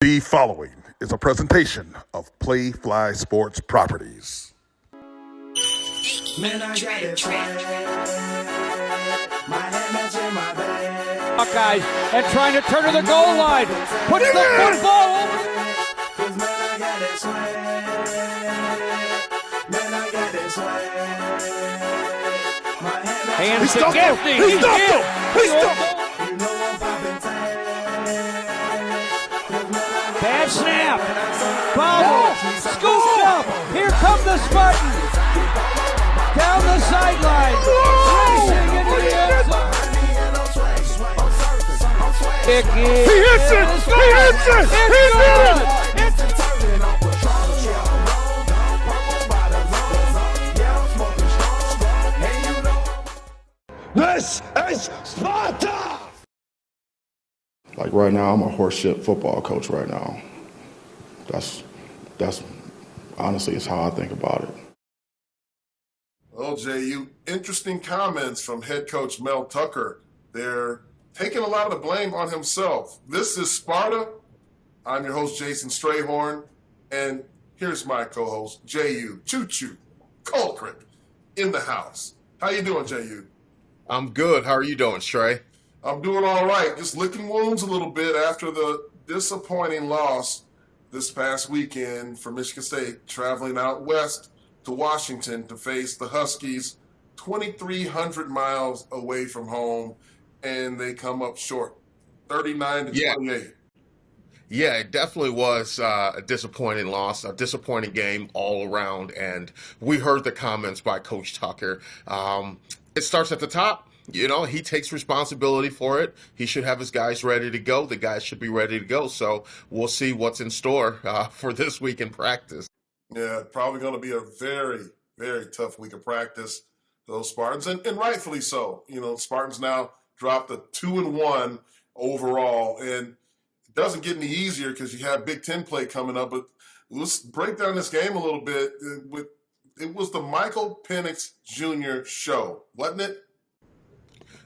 The following is a presentation of Playfly Sports Properties. Man, I got it my hand in my bag. Buckeyes and trying to turn to the goal line. Puts the football over. Cause man, I got it swag. Man, I got it swag. My Hands to Gaffney. He's in. You know I'm popping tags. Bad snap. Bobble. Scooped up. Here come the Spartans. Down the sideline. Racing into the end zone. He hits it! He hits it! He's in! This is Sparta! Like right now, I'm a horseshit football coach right now. That's honestly is how I think about it. Well, Jehuu, interesting comments from head coach Mel Tucker. They're taking a lot of the blame on himself. This is Sparta. I'm your host, Jason Strayhorn, and here's my co-host, Jehuu Jehuu Caulcrick, in the house. How you doing, Jehuu? I'm good. How are you doing, Stray? I'm doing all right. Just licking wounds a little bit after the disappointing loss this past weekend for Michigan State, traveling out west to Washington to face the Huskies, 2,300 miles away from home, and they come up short, 39-28. Yeah, it definitely was a disappointing loss, a disappointing game all around, and we heard the comments by Coach Tucker. It starts at the top. You know, he takes responsibility for it. He should have his guys ready to go. The guys should be ready to go. So we'll see what's in store for this week in practice. Yeah, probably going to be a very, very tough week of practice for those Spartans, and rightfully so. You know, Spartans now dropped a 2-1 overall, and it doesn't get any easier because you have Big Ten play coming up. But let's break down this game a little bit. It was the Michael Penix Jr. show, wasn't it?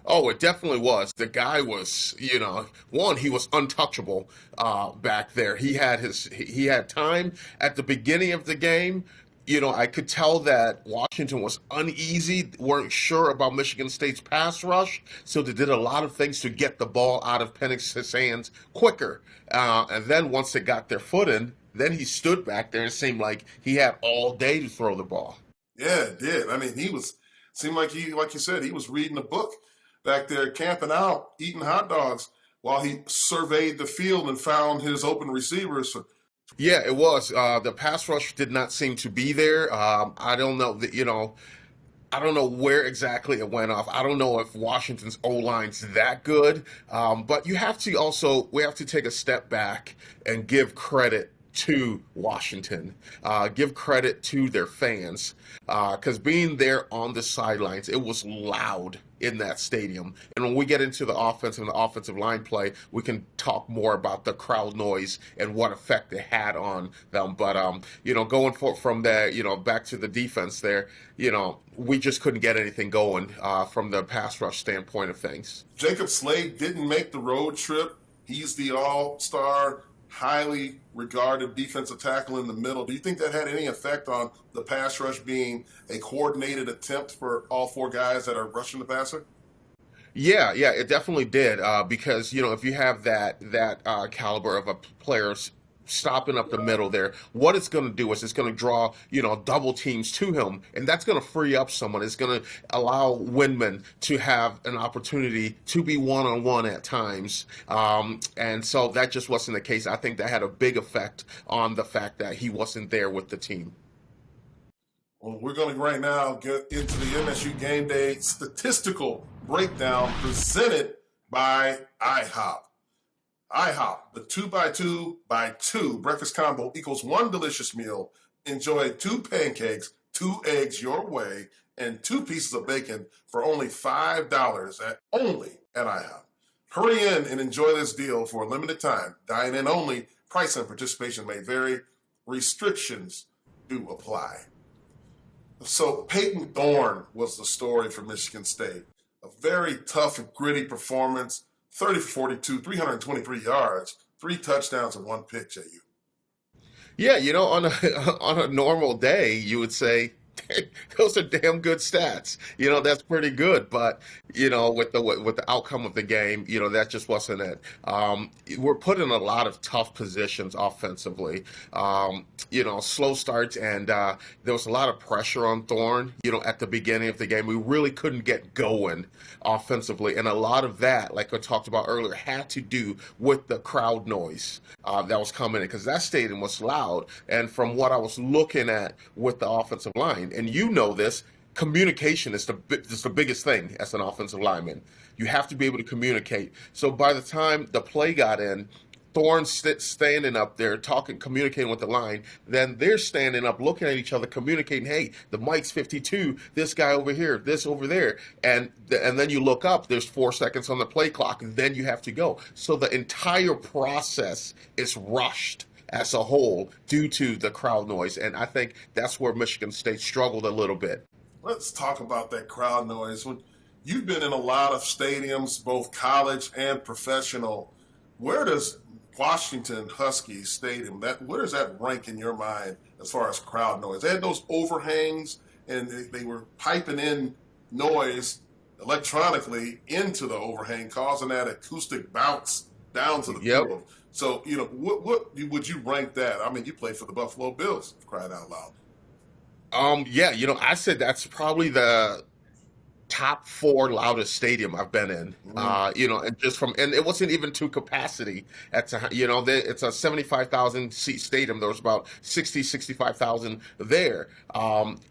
Oh, it definitely was. The guy was, he was untouchable back there. He had time at the beginning of the game. You know, I could tell that Washington was uneasy, weren't sure about Michigan State's pass rush, so they did a lot of things to get the ball out of Penix's hands quicker. And then once they got their foot in, then he stood back there and it seemed like he had all day to throw the ball. Yeah, it did. I mean, seemed like you said, he was reading a book back there, camping out, eating hot dogs while he surveyed the field and found his open receivers. Yeah, it was. The pass rush did not seem to be there. I don't know I don't know where exactly it went off. I don't know if Washington's O-line's that good. But we have to take a step back and give credit to Washington, give credit to their fans, because being there on the sidelines, it was loud in that stadium. And when we get into the offense and the offensive line play, we can talk more about the crowd noise and what effect it had on them. But, going from there, back to the defense there, we just couldn't get anything going from the pass rush standpoint of things. Jacob Slade didn't make the road trip. He's the all-star, highly regarded defensive tackle in the middle. Do you think that had any effect on the pass rush being a coordinated attempt for all four guys that are rushing the passer? Yeah, it definitely did. Because, if you have that caliber of a player stopping up the middle there, what it's going to do is it's going to draw, double teams to him, and that's going to free up someone. It's going to allow Windman to have an opportunity to be one-on-one at times. And so that just wasn't the case. I think that had a big effect on the fact that he wasn't there with the team. Well, we're going to right now get into the MSU Game Day statistical breakdown presented by IHOP. IHOP, the 2x2x2 breakfast combo equals one delicious meal. Enjoy 2 pancakes, 2 eggs your way, and 2 pieces of bacon for only $5 only at IHOP. Hurry in and enjoy this deal for a limited time. Dine in only. Price and participation may vary. Restrictions do apply. So Peyton Thorne was the story for Michigan State. A very tough and gritty performance. 30 for 42, 323 yards, 3 touchdowns and 1 pick, Jehuu. Yeah, on a on a normal day, you would say those are damn good stats. That's pretty good. But with the outcome of the game, that just wasn't it. We're put in a lot of tough positions offensively. Slow starts, and there was a lot of pressure on Thorne. At the beginning of the game, we really couldn't get going offensively, and a lot of that, like I talked about earlier, had to do with the crowd noise that was coming in, because that stadium was loud. And from what I was looking at with the offensive line, and this, communication is the biggest thing as an offensive lineman. You have to be able to communicate. So by the time the play got in, Thorne's standing up there talking, communicating with the line. Then they're standing up, looking at each other, communicating. Hey, the mic's 52. This guy over here, this over there, and then you look up. There's 4 seconds on the play clock, and then you have to go. So the entire process is rushed as a whole due to the crowd noise, and I think that's where Michigan State struggled a little bit. Let's talk about that crowd noise. You've been in a lot of stadiums, both college and professional. Where does Washington Huskies Stadium, where does that rank in your mind as far as crowd noise? They had those overhangs, and they were piping in noise electronically into the overhang, causing that acoustic bounce down to the field. So, what would you rank that? I mean, you played for the Buffalo Bills, cried out loud. I said that's probably the top 4 loudest stadium I've been in. And it wasn't even to capacity at it's a 75,000 seat stadium. There was about 65,000 there.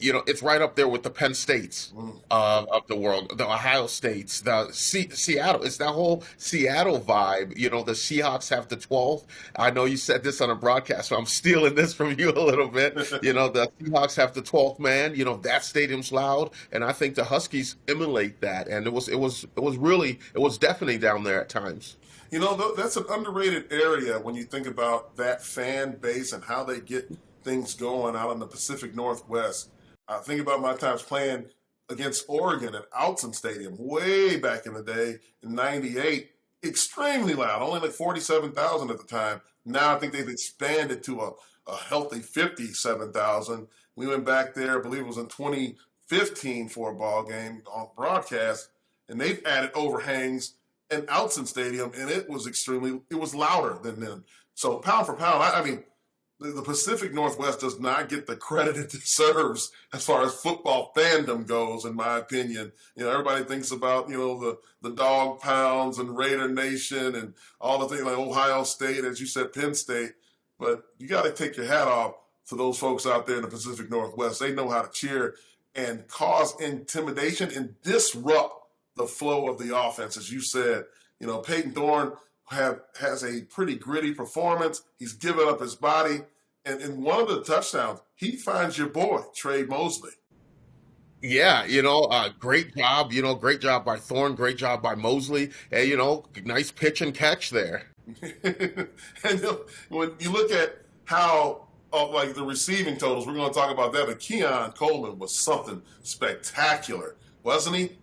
It's right up there with the Penn States of the world, the Ohio States, the Seattle. It's that whole Seattle vibe. The Seahawks have the 12th. I know you said this on a broadcast, so I'm stealing this from you a little bit. The Seahawks have the 12th man. That stadium's loud, and I think the Huskies emulate that, and it was deafening down there at times. That's an underrated area when you think about that fan base and how they get things going out in the Pacific Northwest. I think about my times playing against Oregon at Autzen Stadium way back in the day in '98. Extremely loud, only like 47,000 at the time. Now I think they've expanded to a healthy 57,000. We went back there, I believe it was in 2015 for a ball game on broadcast, and they've added overhangs in Autzen Stadium, and it was louder than them. So pound for pound, I mean, the Pacific Northwest does not get the credit it deserves as far as football fandom goes, in my opinion. Everybody thinks about, the dog pounds and Raider Nation and all the things like Ohio State, as you said, Penn State. But you got to take your hat off to those folks out there in the Pacific Northwest. They know how to cheer and cause intimidation and disrupt the flow of the offense. As you said, Peyton Thorne has a pretty gritty performance. He's given up his body. And in one of the touchdowns, he finds your boy, Trey Mosley. Yeah, great job. Great job by Thorne. Great job by Mosley. Hey, nice pitch and catch there. And when you look at how, like the receiving totals, we're going to talk about that, but Keon Coleman was something spectacular, wasn't he?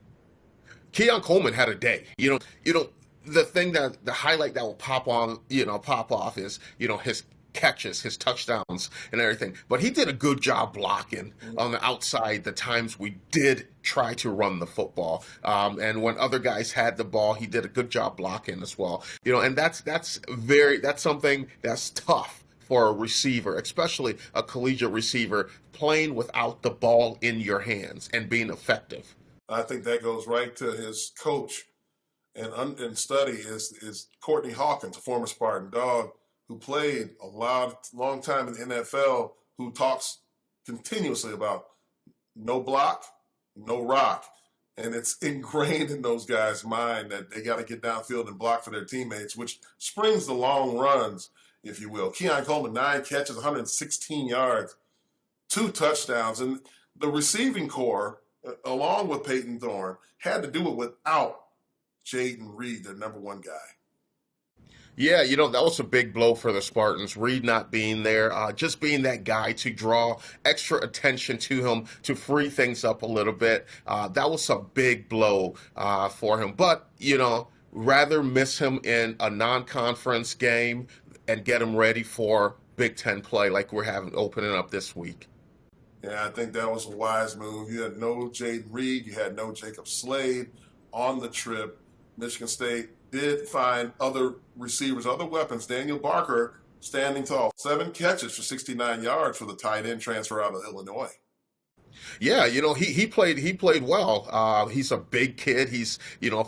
Keon Coleman had a day. The highlight that will pop off is, his catches, his touchdowns, and everything. But he did a good job blocking on the outside the times we did try to run the football. And when other guys had the ball, he did a good job blocking as well. And that's something that's tough for a receiver, especially a collegiate receiver, playing without the ball in your hands and being effective. I think that goes right to his coach and study is Courtney Hawkins, a former Spartan dog, who played a long time in the NFL, who talks continuously about no block, no rock. And it's ingrained in those guys' mind that they got to get downfield and block for their teammates, which springs the long runs, if you will. Keon Coleman, 9 catches, 116 yards, 2 touchdowns. And the receiving core, along with Peyton Thorne, had to do it without Jaden Reed, their number 1 guy. Yeah, that was a big blow for the Spartans. Reed not being there, just being that guy to draw extra attention to him, to free things up a little bit. That was a big blow for him. But, rather miss him in a non-conference game and get him ready for Big Ten play like we're having opening up this week. Yeah, I think that was a wise move. You had no Jaden Reed, you had no Jacob Slade on the trip. Michigan State did find other receivers, other weapons. Daniel Barker standing tall, 7 catches for 69 yards for the tight end transfer out of Illinois. Yeah, he played well. He's a big kid. He's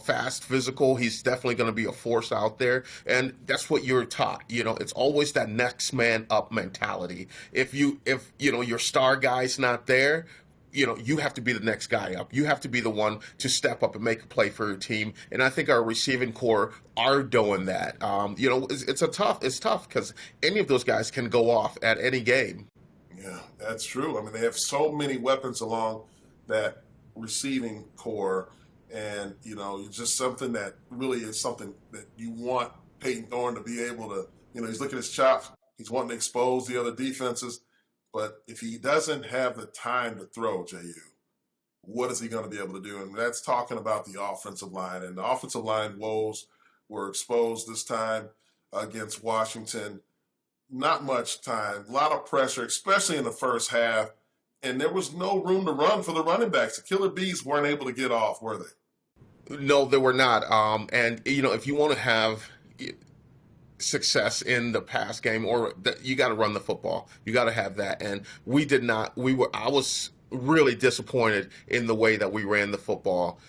fast, physical. He's definitely going to be a force out there, and that's what you're taught. It's always that next man up mentality. If your star guy's not there, you have to be the next guy up. You have to be the one to step up and make a play for your team. And I think our receiving core are doing that. It's tough because any of those guys can go off at any game. Yeah, that's true. I mean, they have so many weapons along that receiving core, and it's just something that really is something that you want Peyton Thorne to be able to. He's looking at his chops. He's wanting to expose the other defenses, but if he doesn't have the time to throw, Jehuu, what is he going to be able to do? And that's talking about the offensive line. And the offensive line woes were exposed this time against Washington. Not much time, a lot of pressure, especially in the first half, and there was no room to run for the running backs. The killer bees weren't able to get off, were they? No, they were not. And if you want to have success in the pass game, you got to run the football. You got to have that, and we did not. I was really disappointed in the way that we ran the football.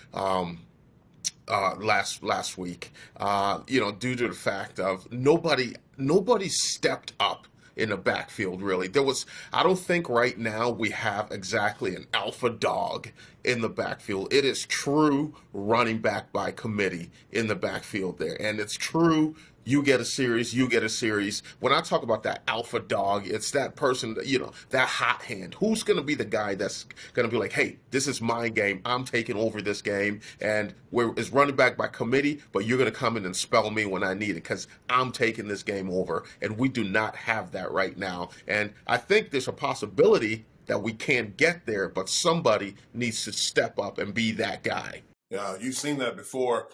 Last week, due to the fact of nobody stepped up in the backfield. Really, I don't think right now we have exactly an alpha dog in the backfield. It is true running back by committee in the backfield there, and it's true. You get a series, you get a series. When I talk about that alpha dog, it's that person, that hot hand. Who's going to be the guy that's going to be like, hey, this is my game. I'm taking over this game. And it's running back by committee, but you're going to come in and spell me when I need it because I'm taking this game over. And we do not have that right now. And I think there's a possibility that we can get there, but somebody needs to step up and be that guy. Yeah, you've seen that before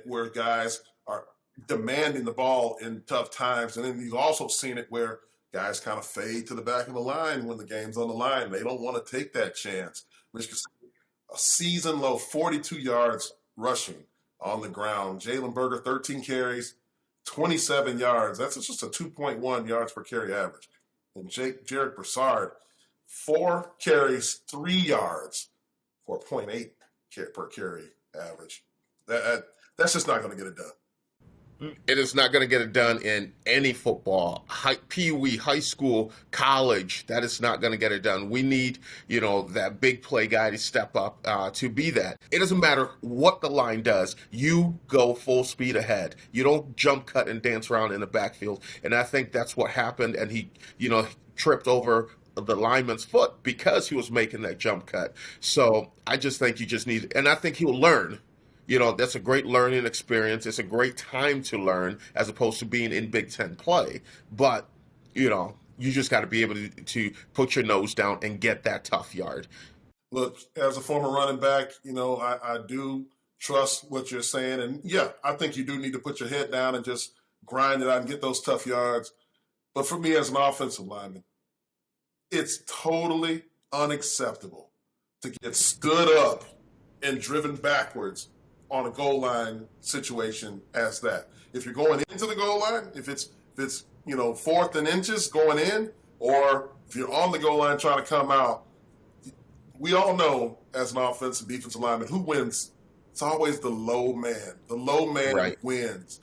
where guys are demanding the ball in tough times. And then you've also seen it where guys kind of fade to the back of the line when the game's on the line. They don't want to take that chance. Michigan State, a season low 42 yards rushing on the ground. Jalen Berger, 13 carries, 27 yards. That's just a 2.1 yards per carry average. And Jarek Broussard, 4 carries, 3 yards for 0.8 per carry average. That's just not going to get it done. It is not going to get it done in any football, Pee-wee, high school, college. That is not going to get it done. We need, that big play guy to step up to be that. It doesn't matter what the line does. You go full speed ahead. You don't jump, cut, and dance around in the backfield. And I think that's what happened. And he, tripped over the lineman's foot because he was making that jump cut. So I just think you just need, and I think he'll learn. That's a great learning experience. It's a great time to learn as opposed to being in Big Ten play. But, you just got to be able to put your nose down and get that tough yard. Look, as a former running back, I do trust what you're saying. And, yeah, I think you do need to put your head down and just grind it out and get those tough yards. But for me as an offensive lineman, it's totally unacceptable to get stood up and driven backwards on a goal line situation as that. If you're going into the goal line, if it's 4th and inches going in, or if you're on the goal line trying to come out, we all know as an offensive defensive lineman who wins. It's always the low man. The low man right. wins.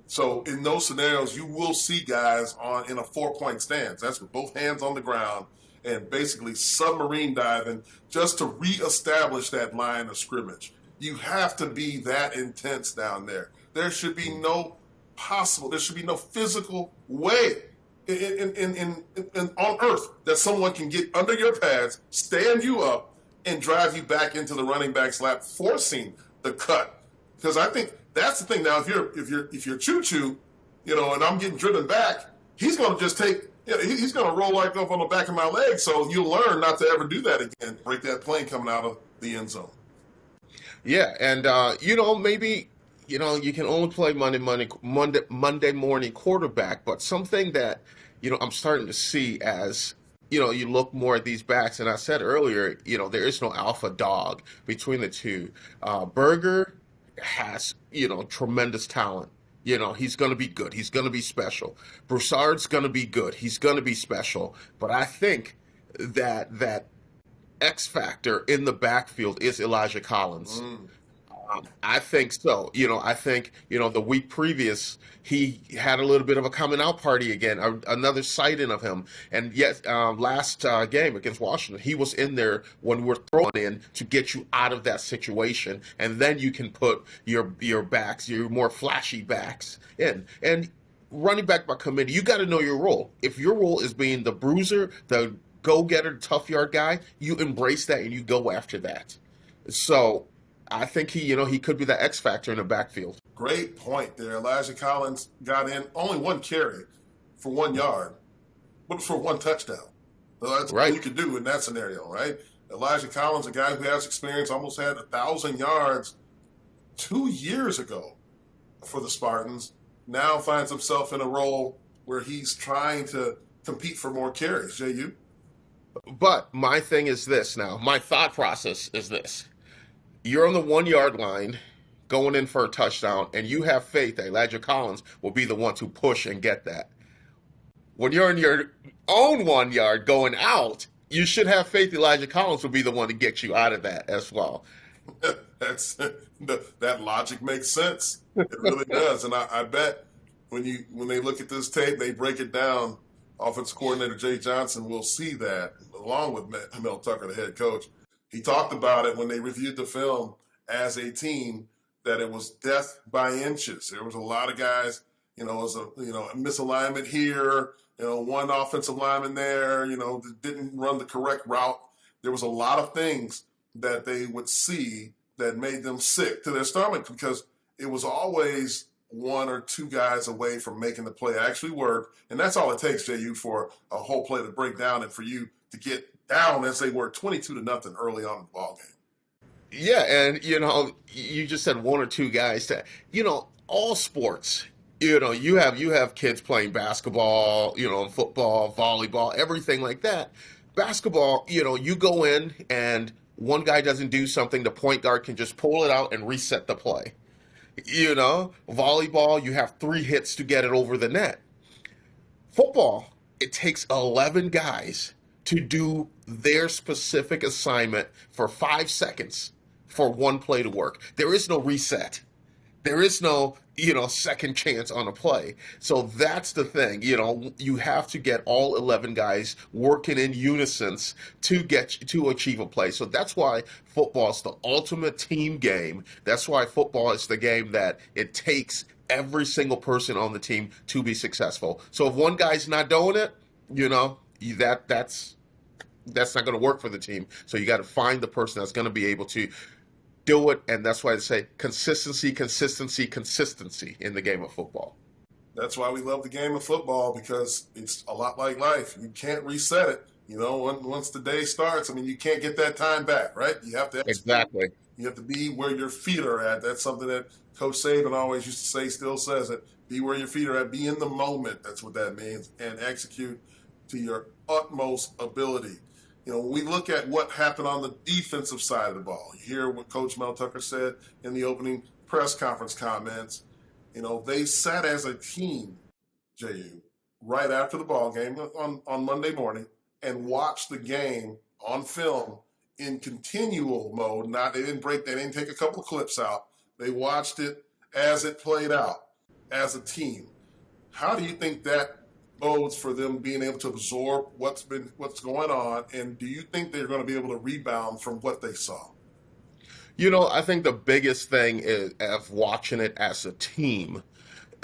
So in those scenarios, you will see guys in a 4-point stance. That's with both hands on the ground and basically submarine diving just to reestablish that line of scrimmage. You have to be that intense down there. There should be no physical way on earth that someone can get under your pads, stand you up, and drive you back into the running back's lap, forcing the cut. Because I think that's the thing now. If you're choo-choo, and I'm getting driven back, he's going to just he's going to roll like up on the back of my leg. So you'll learn not to ever do that again. Break that plane coming out of the end zone. Yeah, and maybe you can only play Monday morning quarterback, but something that, I'm starting to see as, you look more at these backs, and I said earlier, there is no alpha dog between the two. Berger has, tremendous talent. He's going to be good. He's going to be special. Broussard's going to be good. He's going to be special. But I think that X factor in the backfield is Elijah Collins. I think so. I think, the week previous, he had a little bit of a coming out party again, another sighting of him. And yet, last game against Washington, he was in there when we're throwing in to get you out of that situation. And then you can put your backs, your more flashy backs in. And running back by committee, you got to know your role. If your role is being the bruiser, the go-getter, tough yard guy, you embrace that and you go after that. So I think he could be the X factor in the backfield. Great point there. Elijah Collins got in only one carry for 1 yard, but for one touchdown. So that's right. What you could do in that scenario, right? Elijah Collins, a guy who has experience, almost had 1,000 yards 2 years ago for the Spartans, now finds himself in a role where he's trying to compete for more carries. Jehuu? But my thing is this now. My thought process is this. You're on the 1 yard line going in for a touchdown, and you have faith that Elijah Collins will be the one to push and get that. When you're in your own 1 yard going out, you should have faith Elijah Collins will be the one to get you out of that as well. That logic makes sense. It really does. And I bet when they look at this tape, they break it down, offensive coordinator Jay Johnson will see that, along with Mel Tucker, the head coach. He talked about it when they reviewed the film as a team, that it was death by inches. There was a lot of guys, it was a misalignment here, one offensive lineman there, that didn't run the correct route. There was a lot of things that they would see that made them sick to their stomach, because it was always one or two guys away from making the play actually work. And that's all it takes, Jehuu, for a whole play to break down and for you to get down as they were 22-0 early on in the ball game. Yeah, and you just said one or two guys that all sports. You have kids playing basketball, football, volleyball, everything like that. Basketball, you go in and one guy doesn't do something, the point guard can just pull it out and reset the play. Volleyball, you have 3 hits to get it over the net. Football, it takes 11 guys to do their specific assignment for 5 seconds for one play to work. There is no reset. There is no, second chance on a play. So that's the thing. You have to get all 11 guys working in unison to achieve a play. So that's why football is the ultimate team game. That's why football is the game that it takes every single person on the team to be successful. So if one guy's not doing it, that's not going to work for the team. So you got to find the person that's going to be able to do it, and that's why I say consistency in the game of football. That's why we love the game of football, because it's a lot like life. You can't reset it. Once the day starts, you can't get that time back, right? You have to execute. Exactly. You have to be where your feet are at. That's something that Coach Saban always used to say, still says it. Be where your feet are at. Be in the moment. That's what that means. And execute to your utmost ability. When we look at what happened on the defensive side of the ball, you hear what Coach Mel Tucker said in the opening press conference comments. They sat as a team, Jehuu, right after the ball game on Monday morning and watched the game on film in continual mode. They didn't take a couple of clips out. They watched it as it played out as a team. How do you think that bodes for them being able to absorb what's going on, and do you think they're going to be able to rebound from what they saw? I think the biggest thing is of watching it as a team,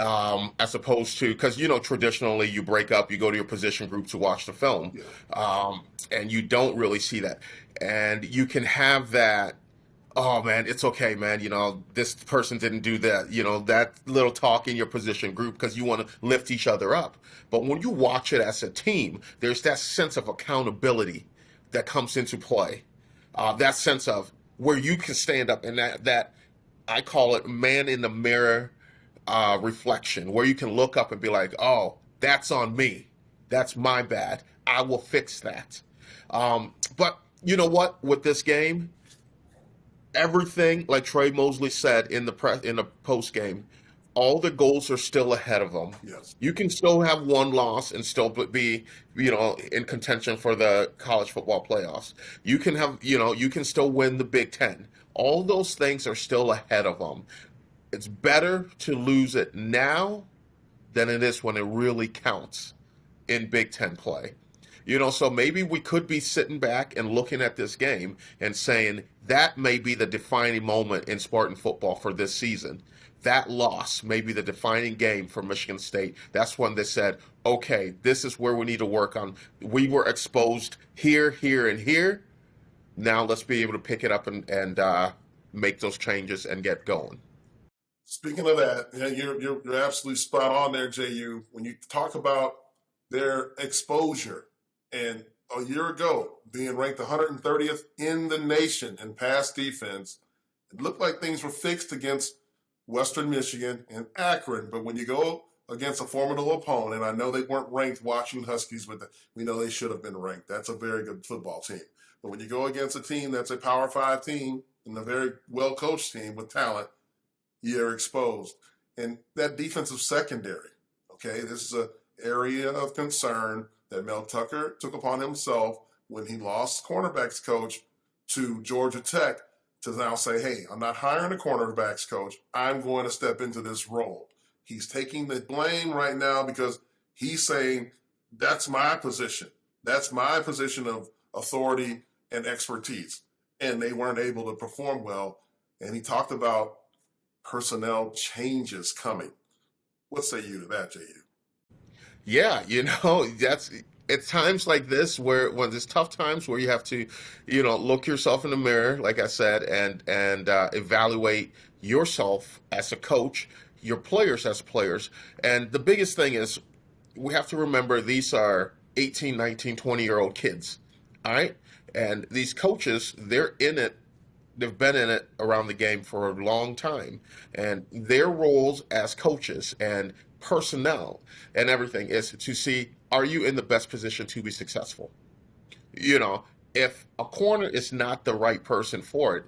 as opposed to, because traditionally you break up, you go to your position group to watch the film, and you don't really see that, and you can have that. Oh man, it's okay, man. This person didn't do that. That little talk in your position group because you want to lift each other up. But when you watch it as a team, there's that sense of accountability that comes into play. That sense of where you can stand up and that I call it man in the mirror reflection, where you can look up and be like, oh, that's on me. That's my bad. I will fix that. But you know what? With this game, everything, like Trey Mosley said in the post game, all the goals are still ahead of them. Yes. You can still have one loss and still be, in contention for the college football playoffs. You can have, you can still win the Big Ten. All those things are still ahead of them. It's better to lose it now than it is when it really counts in Big Ten play. So maybe we could be sitting back and looking at this game and saying that may be the defining moment in Spartan football for this season. That loss may be the defining game for Michigan State. That's when they said, okay, this is where we need to work on. We were exposed here, here, and here. Now let's be able to pick it up and make those changes and get going. Speaking of that, you're absolutely spot on there, Jehuu. When you talk about their exposure, and a year ago being ranked 130th in the nation in pass defense, it looked like things were fixed against Western Michigan and Akron. But when you go against a formidable opponent, I know they weren't ranked, Washington Huskies, but we know they should have been ranked. That's a very good football team. But when you go against a team that's a Power 5 team and a very well-coached team with talent, you're exposed. And that defensive secondary, okay, this is an area of concern that Mel Tucker took upon himself when he lost cornerbacks coach to Georgia Tech to now say, hey, I'm not hiring a cornerbacks coach. I'm going to step into this role. He's taking the blame right now because he's saying, that's my position. That's my position of authority and expertise. And they weren't able to perform well. And he talked about personnel changes coming. What say you to that, Jehuu? Yeah, it's times like this when there's tough times where you have to, look yourself in the mirror, like I said, and evaluate yourself as a coach, your players as players. And the biggest thing is we have to remember these are 18, 19, 20-year-old kids, all right? And these coaches, they're in it. They've been in it around the game for a long time. And their roles as coaches and personnel and everything is to see, are you in the best position to be successful? If a corner is not the right person for it,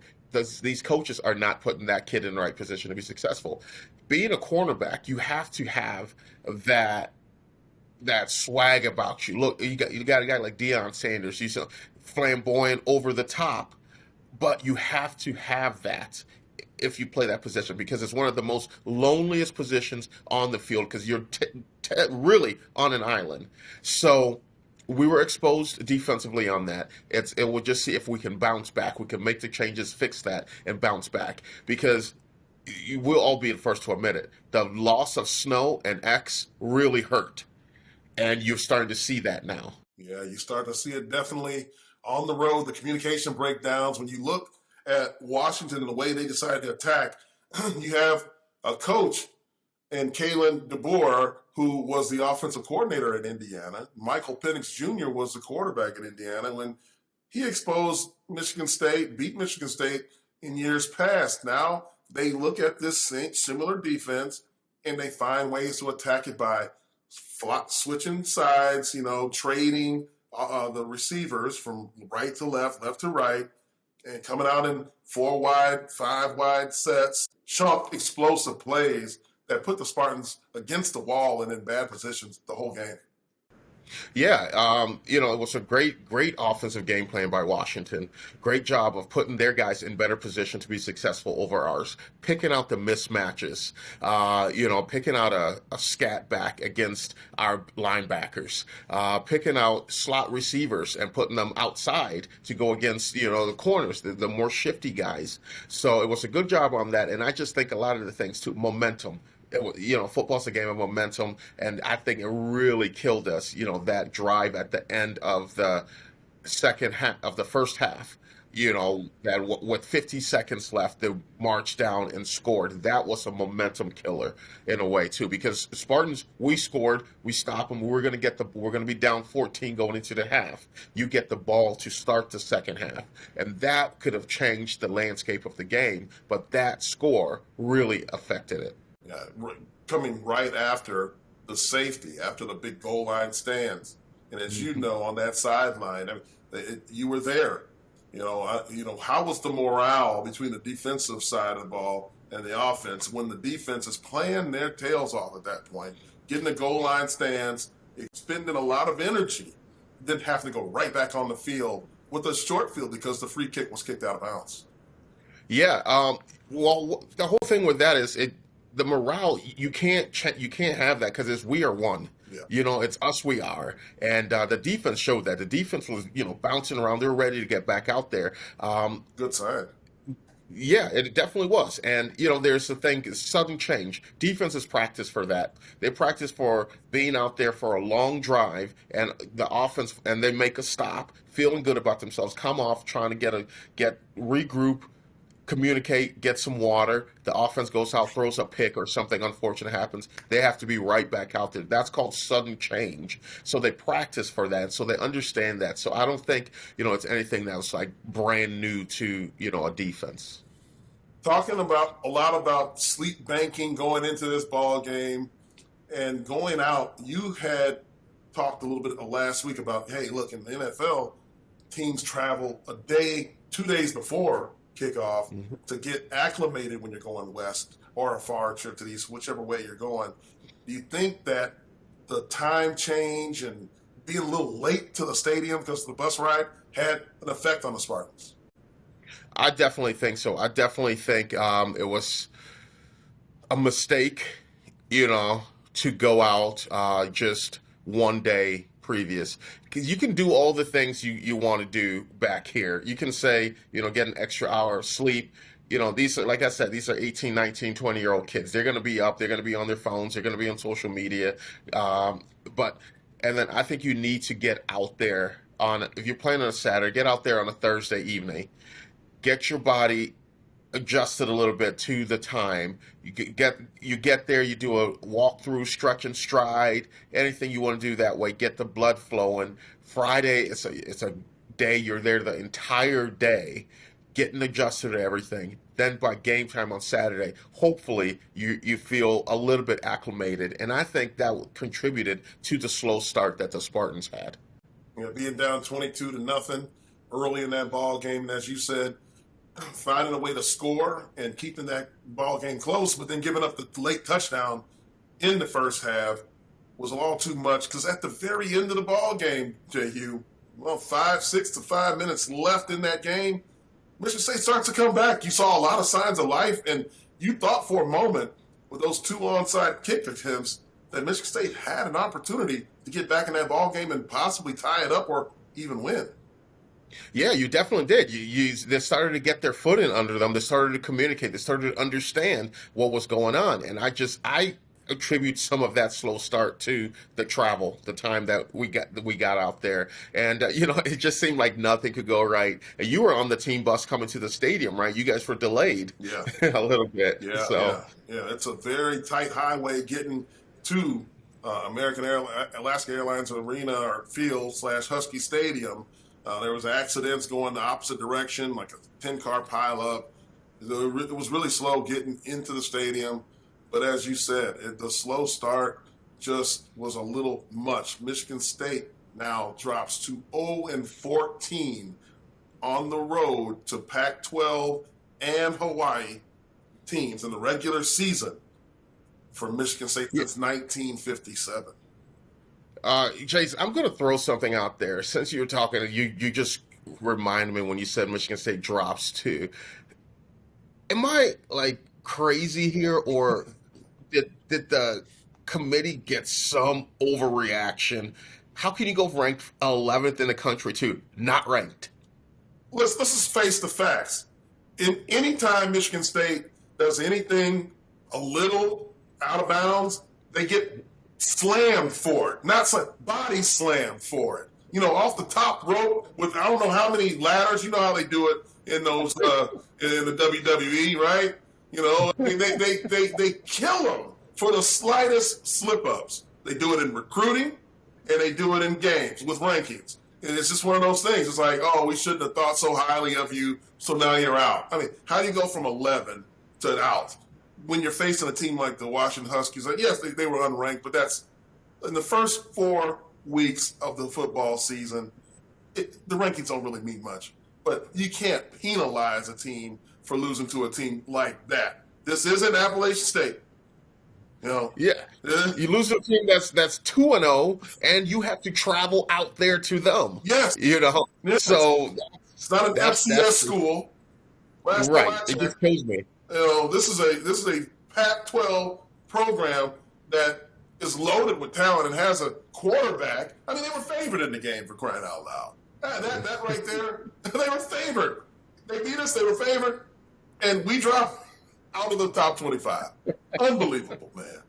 these coaches are not putting that kid in the right position to be successful. Being a cornerback, you have to have that swag about you. Look, you got a guy like Deion Sanders. He's flamboyant, over the top, but you have to have that if you play that position, because it's one of the most loneliest positions on the field, because you're really on an island. So we were exposed defensively on that. It will just see if we can bounce back. We can make the changes, fix that, and bounce back, because we'll all be the first to admit it. The loss of Snow and X really hurt, and you're starting to see that now. Yeah, you start to see it definitely on the road, the communication breakdowns. When you look at Washington and the way they decided to attack, you have a coach in Kalen DeBoer, who was the offensive coordinator at Indiana. Michael Penix Jr. was the quarterback at Indiana when he exposed Michigan State, beat Michigan State in years past. Now they look at this similar defense and they find ways to attack it by switching sides, trading the receivers from right to left, left to right, and coming out in 4 wide, 5 wide sets, sharp, explosive plays that put the Spartans against the wall and in bad positions the whole game. Yeah, it was a great offensive game plan by Washington. Great job of putting their guys in better position to be successful over ours. Picking out the mismatches, picking out a scat back against our linebackers, picking out slot receivers and putting them outside to go against, the corners, the more shifty guys. So it was a good job on that. And I just think a lot of the things too, momentum. Football's a game of momentum, and I think it really killed us, that drive at the end of the second half, of the first half, that with 50 seconds left, they marched down and scored. That was a momentum killer in a way too, because Spartans, we scored, we stopped them. We're going to be down 14 going into the half. You get the ball to start the second half, and that could have changed the landscape of the game. But that score really affected it. Yeah, coming right after the safety, after the big goal line stands, and as you know, on that sideline, you were there. How was the morale between the defensive side of the ball and the offense when the defense is playing their tails off at that point, getting the goal line stands, expending a lot of energy, then having to go right back on the field with a short field because the free kick was kicked out of bounds? Yeah. Well, the whole thing with that is the morale. You can't have that because we are one. Yeah. It's us, we are. And the defense showed that. The defense was, bouncing around. They were ready to get back out there. Good sign. Yeah, it definitely was. And, there's the thing, sudden change. Defenses practice for that. They practice for being out there for a long drive, and the offense, and they make a stop, feeling good about themselves, come off, trying to regroup, communicate, get some water. The offense goes out, throws a pick, or something unfortunate happens. They have to be right back out there. That's called sudden change. So they practice for that. So they understand that. So I don't think, it's anything that was like brand new to, a defense. Talking a lot about sleep banking going into this ball game and going out. You had talked a little bit last week about, hey, look, in the NFL, teams travel 2 days before kickoff to get acclimated when you're going west or a far trip to the east, whichever way you're going. Do you think that the time change and being a little late to the stadium because of the bus ride had an effect on the Spartans? I definitely think so. I definitely think it was a mistake, to go out just one day previous, because you can do all the things you want to do back here. You can say, get an extra hour of sleep. These are, like I said, these are 18, 19, 20-year-old kids. They're going to be up. They're going to be on their phones. They're going to be on social media. And then I think you need to get out there if you're playing on a Saturday, get out there on a Thursday evening. Get your body adjusted a little bit to the time. You get there, you do a walkthrough, stretch and stride, anything you want to do that way. Get the blood flowing. Friday, it's a day you're there the entire day, getting adjusted to everything. Then by game time on Saturday, hopefully you feel a little bit acclimated, and I think that contributed to the slow start that the Spartans had. Being down 22-0 early in that ball game, and as you said, finding a way to score and keeping that ball game close, but then giving up the late touchdown in the first half was all too much, because at the very end of the ball game, Jehuu, 6 to 5 minutes left in that game, Michigan State starts to come back. You saw a lot of signs of life, and you thought for a moment with those two onside kick attempts that Michigan State had an opportunity to get back in that ball game and possibly tie it up or even win. Yeah, you definitely did. They started to get their foot in under them. They started to communicate. They started to understand what was going on. And I attribute some of that slow start to the travel, the time that we got out there. And, it just seemed like nothing could go right. And you were on the team bus coming to the stadium, right? You guys were delayed a little bit. Yeah, it's a very tight highway getting to Alaska Airlines Arena or Field / Husky Stadium. There was accidents going the opposite direction, like a 10-car pileup. It was really slow getting into the stadium. But as you said, the slow start just was a little much. Michigan State now drops to 0-14 on the road to Pac-12 and Hawaii teams in the regular season for Michigan State since 1957. Jason, I'm going to throw something out there. Since you were talking, you just reminded me when you said Michigan State drops too. Am I crazy here, or did the committee get some overreaction? How can you go ranked 11th in the country too, not ranked? Let's just face the facts. Any time Michigan State does anything a little out of bounds, they get slammed for it. Not body slammed for it. off the top rope with I don't know how many ladders. You know how they do it in those in the WWE, right? I mean, they kill them for the slightest slip-ups. They do it in recruiting, and they do it in games with rankings. And it's just one of those things. It's like, oh, we shouldn't have thought so highly of you, so now you're out. I mean, how do you go from 11 to out when you're facing a team like the Washington Huskies? Like, yes, they were unranked, but that's in the first 4 weeks of the football season. The rankings don't really mean much. But you can't penalize a team for losing to a team like that. This isn't Appalachian State. Yeah. You lose to a team that's 2-0, and you have to travel out there to them. Yes. Yes. So it's not an FCS school. Right. It just kills me. This is a Pac-12 program that is loaded with talent and has a quarterback. I mean, they were favored in the game, for crying out loud. That right there, they were favored. They beat us. They were favored, and we dropped out of the top 25. Unbelievable, man.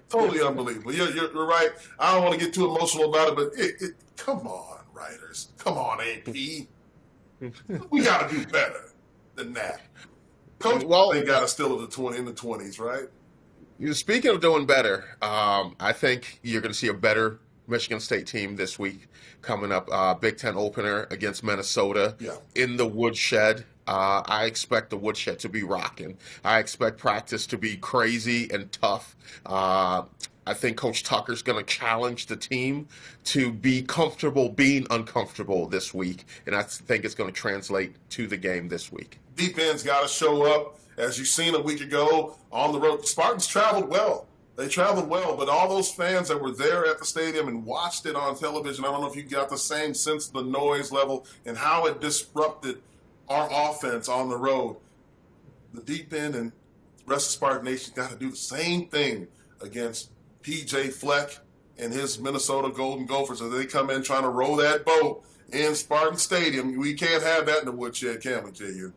Totally unbelievable. You're right. I don't want to get too emotional about it, but come on, writers. Come on, AP. We got to do better than that. Coach, they got us still in the 20s, right? Speaking of doing better, I think you're going to see a better Michigan State team this week coming up. Big Ten opener against Minnesota in the Woodshed. I expect the Woodshed to be rocking. I expect practice to be crazy and tough. I think Coach Tucker's going to challenge the team to be comfortable being uncomfortable this week, and I think it's going to translate to the game this week. Deep end's got to show up. As you've seen a week ago on the road, Spartans traveled well. They traveled well, but all those fans that were there at the stadium and watched it on television, I don't know if you got the same sense of the noise level and how it disrupted our offense on the road. The deep end and the rest of Spartan Nation got to do the same thing against P.J. Fleck and his Minnesota Golden Gophers as they come in trying to roll that boat in Spartan Stadium. We can't have that in the Woodshed, can we, Jehuu?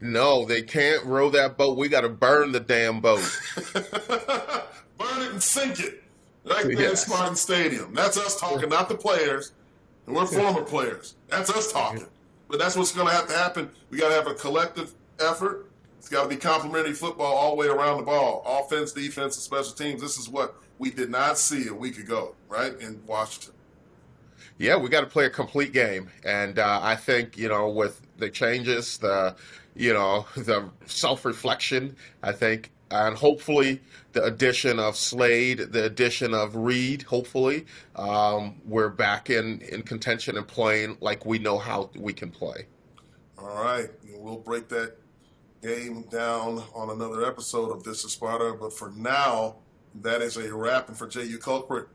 No, they can't row that boat. We got to burn the damn boat. Burn it and sink it right there in Spartan Stadium. That's us talking, not the players. And we're former players. That's us talking. But that's what's going to have to happen. We got to have a collective effort. It's got to be complementary football all the way around the ball. Offense, defense, and special teams. This is what we did not see a week ago, right, in Washington. Yeah, we got to play a complete game. And I think, with the changes, the self-reflection, I think, and hopefully the addition of Slade, the addition of Reed, hopefully, we're back in contention and playing like we know how we can play. All right. We'll break that game down on another episode of This is Sparta. But for now, that is a wrap. And for Jehuu Caulcrick,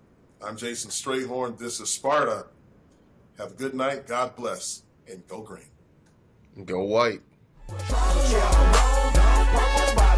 I'm Jason Strayhorn. This is Sparta. Have a good night. God bless. And go green. Go white. Yeah, purple